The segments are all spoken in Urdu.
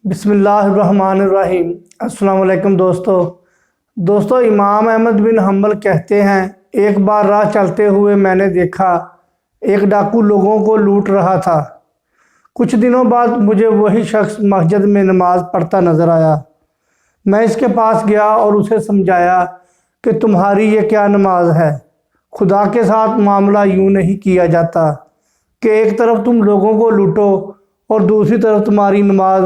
بسم اللہ الرحمن الرحیم۔ السلام علیکم دوستو امام احمد بن حنبل کہتے ہیں، ایک بار راہ چلتے ہوئے میں نے دیکھا ایک ڈاکو لوگوں کو لوٹ رہا تھا۔ کچھ دنوں بعد مجھے وہی شخص مسجد میں نماز پڑھتا نظر آیا۔ میں اس کے پاس گیا اور اسے سمجھایا کہ تمہاری یہ کیا نماز ہے؟ خدا کے ساتھ معاملہ یوں نہیں کیا جاتا کہ ایک طرف تم لوگوں کو لوٹو اور دوسری طرف تمہاری نماز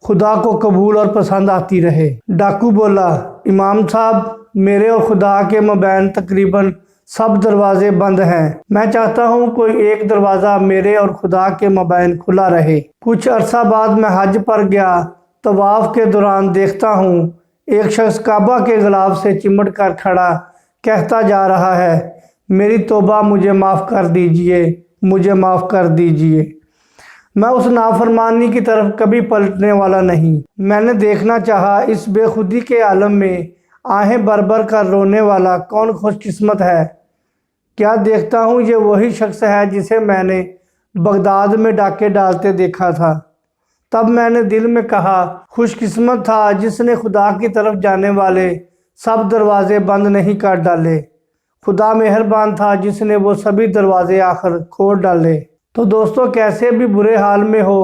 خدا کو قبول اور پسند آتی رہے۔ ڈاکو بولا، امام صاحب، میرے اور خدا کے مابین تقریباً سب دروازے بند ہیں۔ میں چاہتا ہوں کوئی ایک دروازہ میرے اور خدا کے مابین کھلا رہے۔ کچھ عرصہ بعد میں حج پر گیا۔ طواف کے دوران دیکھتا ہوں ایک شخص کعبہ کے غلاف سے چمٹ کر کھڑا کہتا جا رہا ہے، میری توبہ، مجھے معاف کر دیجئے، مجھے معاف کر دیجئے۔ میں اس نافرمانی کی طرف کبھی پلٹنے والا نہیں۔ میں نے دیکھنا چاہا اس بے خودی کے عالم میں آہیں بھر بھر کر رونے والا کون خوش قسمت ہے۔ کیا دیکھتا ہوں یہ وہی شخص ہے جسے میں نے بغداد میں ڈاکے ڈالتے دیکھا تھا۔ تب میں نے دل میں کہا، خوش قسمت تھا جس نے خدا کی طرف جانے والے سب دروازے بند نہیں کر ڈالے۔ خدا مہربان تھا جس نے وہ سبھی دروازے آخر کھول ڈالے۔ تو دوستو، کیسے بھی برے حال میں ہو،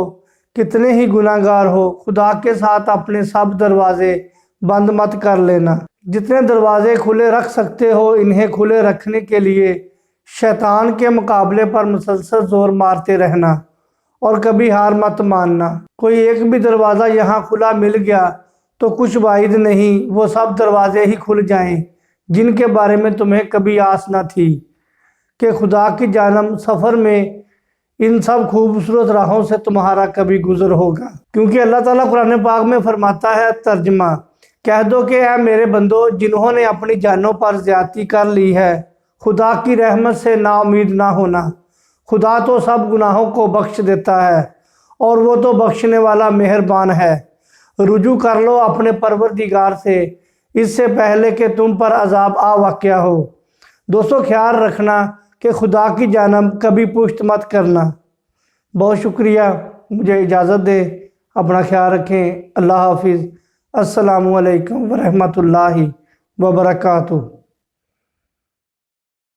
کتنے ہی گناہ گار ہو، خدا کے ساتھ اپنے سب دروازے بند مت کر لینا۔ جتنے دروازے کھلے رکھ سکتے ہو انہیں کھلے رکھنے کے لیے شیطان کے مقابلے پر مسلسل زور مارتے رہنا اور کبھی ہار مت ماننا۔ کوئی ایک بھی دروازہ یہاں کھلا مل گیا تو کچھ بعید نہیں وہ سب دروازے ہی کھل جائیں جن کے بارے میں تمہیں کبھی آس نہ تھی کہ خدا کی جانب سفر میں ان سب خوبصورت راہوں سے تمہارا کبھی گزر ہوگا۔ کیونکہ اللہ تعالیٰ قرآن پاک میں فرماتا ہے، ترجمہ، کہہ دو کہ اے میرے بندو، جنہوں نے اپنی جانوں پر زیادتی کر لی ہے، خدا کی رحمت سے نا امید نہ ہونا۔ خدا تو سب گناہوں کو بخش دیتا ہے اور وہ تو بخشنے والا مہربان ہے۔ رجوع کر لو اپنے پروردگار سے اس سے پہلے کہ تم پر عذاب آ واقع ہو۔ دوستو، خیال رکھنا کہ خدا کی جانب کبھی پشت مت کرنا۔ بہت شکریہ، مجھے اجازت دے، اپنا خیال رکھیں۔ اللہ حافظ۔ السلام علیکم ورحمۃ اللہ وبرکاتہ۔